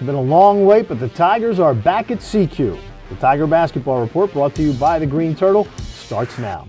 It's been a long wait, but the Tigers are back at CQ. The Tiger Basketball Report, brought to you by the Green Turtle, starts now.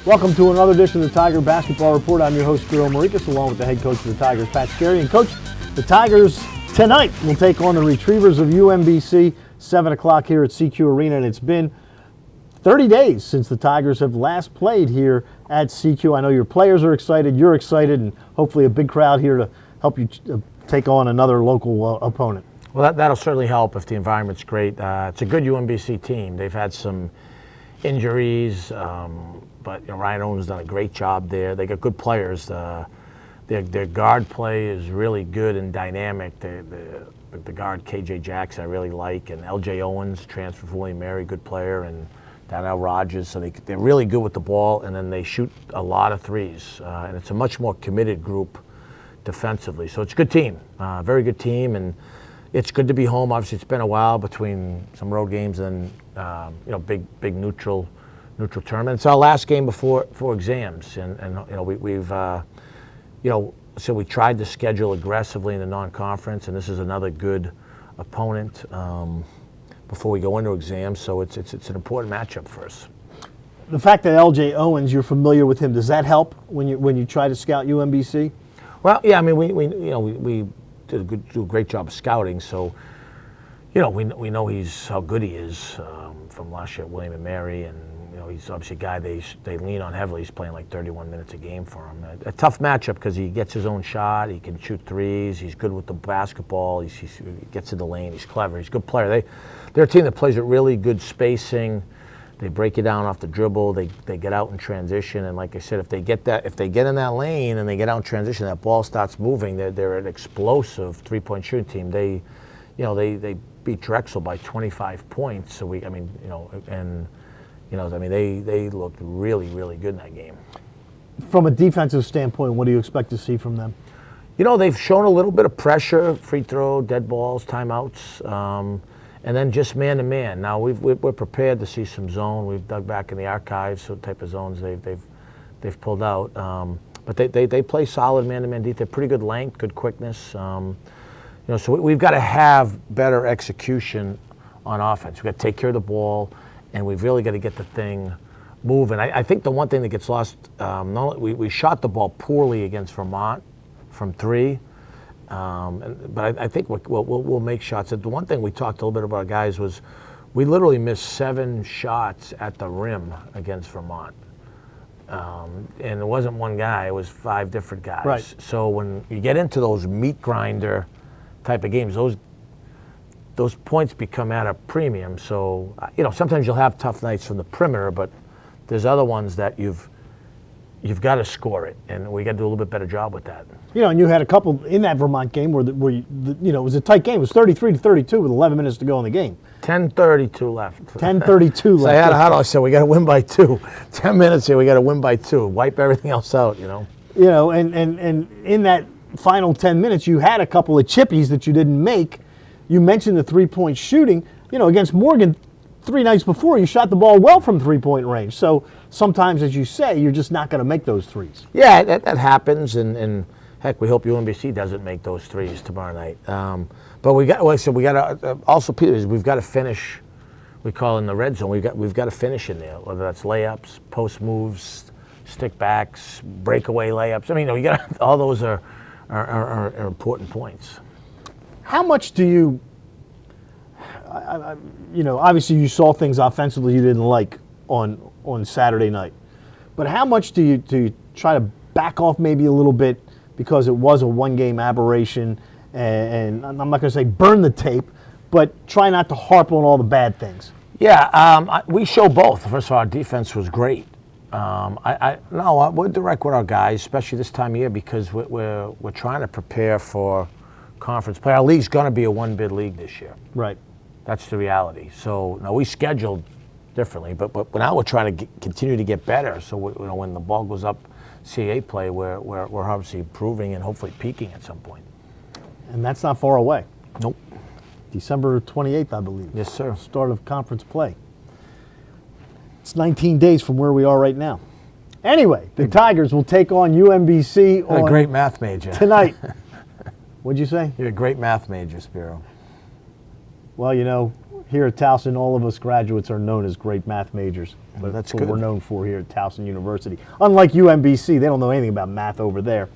Welcome to another edition of the Tiger Basketball Report. I'm your host, Spiro Morekas, along with the head coach of the Tigers, Pat Skerry. And coach, the Tigers tonight will take on the Retrievers of UMBC, 7 o'clock here at CQ Arena. And it's been 30 days since the Tigers have last played here at CQ. I know your players are excited, you're excited, and hopefully a big crowd here to help you take on another local opponent. Well, that'll certainly help if the environment's great. It's a good UMBC team. They've had some injuries, but Ryan Owen's done a great job there. They got good players. Their guard play is really good and dynamic. The guard KJ Jackson I really like, and LJ Owens, transfer from William Mary, good player, and Donnell Rogers. So they're really good with the ball, and then they shoot a lot of threes. And it's a much more committed group defensively. So it's a good team, very good team, and it's good to be home. Obviously, it's been a while between some road games and big neutral tournament. It's our last game before exams, and we've so we tried to schedule aggressively in the non-conference, and this is another good opponent before we go into exams. So it's an important matchup for us. The fact that LJ Owens, you're familiar with him, does that help when you try to scout UMBC? Well, yeah. I mean, we did a great job of scouting, so we know how good he is from last year at William and Mary, and he's obviously a guy they lean on heavily. He's playing like 31 minutes a game for him. A tough matchup because he gets his own shot, he can shoot threes, he's good with the basketball, he gets in the lane, he's clever, he's a good player. They're a team that plays with really good spacing. They break you down off the dribble, they get out in transition, and like I said, if they get in that lane and they get out in transition, that ball starts moving, they're an explosive three-point shooting team. They beat Drexel by 25 points, so they looked really, really good in that game. From a defensive standpoint, what do you expect to see from them? They've shown a little bit of pressure, free throw, dead balls, timeouts, and then just man-to-man. Now, we're prepared to see some zone. We've dug back in the archives, so the type of zones they've pulled out. But they play solid man-to-man defense. They're pretty good length, good quickness. So we've got to have better execution on offense. We've got to take care of the ball, and we've really got to get the thing moving. I think the one thing that gets lost, we shot the ball poorly against Vermont from three, but I think we'll make shots. The one thing we talked a little bit about, guys, was we literally missed 7 shots at the rim against Vermont. And it wasn't one guy, it was 5 different guys. Right. So when you get into those meat grinder type of games, those points become at a premium. So, sometimes you'll have tough nights from the perimeter, but there's other ones that you've got to score it, and we got to do a little bit better job with that. And you had a couple in that Vermont game where it was a tight game. It was 33-32 with 11 minutes to go in the game. 10:32 left. 10:32 left. So I had a huddle. I said, we got to win by 2. 10 minutes here, we got to win by 2. Wipe everything else out, And in that final 10 minutes, you had a couple of chippies that you didn't make. You mentioned the three-point shooting. Against Morgan 3 nights before, you shot the ball well from three-point range. So sometimes, as you say, you're just not going to make those threes. Yeah, that happens, and heck, we hope UMBC doesn't make those threes tomorrow night. But we've got to finish. We call it in the red zone. We've got to finish in there, whether that's layups, post moves, stick backs, breakaway layups. You got all those are important points. How much do you, obviously you saw things offensively you didn't like on Saturday night, but how much do you try to back off maybe a little bit because it was a one-game aberration, and I'm not going to say burn the tape, but try not to harp on all the bad things? Yeah, we show both. First of all, our defense was great. We're direct with our guys, especially this time of year, because we're trying to prepare for conference play. Our league's going to be a one-bid league this year. Right. That's the reality. So now we scheduled differently, but now we're trying to continue to get better. So when the ball goes up, CAA play, we're obviously improving and hopefully peaking at some point. And that's not far away. Nope. December 28th, I believe. Yes, sir. Start of conference play. It's 19 days from where we are right now. Anyway, the Tigers will take on UMBC a great math major tonight. What'd you say? You're a great math major, Spiro. Well, here at Towson, all of us graduates are known as great math majors. But that's what good. We're known for here at Towson University. Unlike UMBC, they don't know anything about math over there.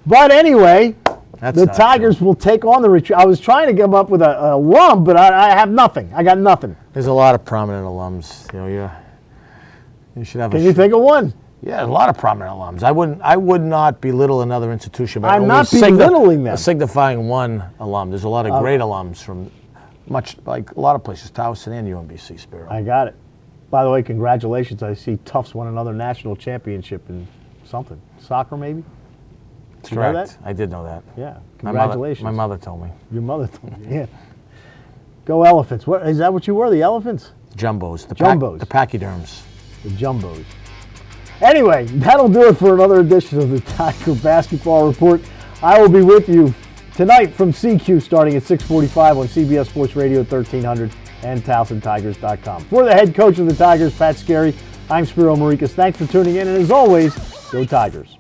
But anyway, the Tigers will take on the retreat. I was trying to come up with an alum, but I have nothing. I got nothing. There's a lot of prominent alums. You should have. Can you think of one? Yeah, a lot of prominent alums. I would not belittle another institution, but I'm not belittling them. Signifying one alum. There's a lot of great alums from a lot of places, Towson and UMBC, Spiro. I got it. By the way, congratulations. I see Tufts won another national championship in something. Soccer, maybe? That's you know correct. that? I did know that. Yeah, congratulations. My mother told me. Your mother told me, yeah. Go Elephants. What, is that what you were, the Elephants? Jumbos. Jumbos. The pachyderms. The Jumbos. Anyway, that'll do it for another edition of the Tiger Basketball Report. I will be with you tonight from CQ starting at 6:45 on CBS Sports Radio 1300 and TowsonTigers.com. For the head coach of the Tigers, Pat Skerry, I'm Spiro Morekas. Thanks for tuning in, and as always, go Tigers.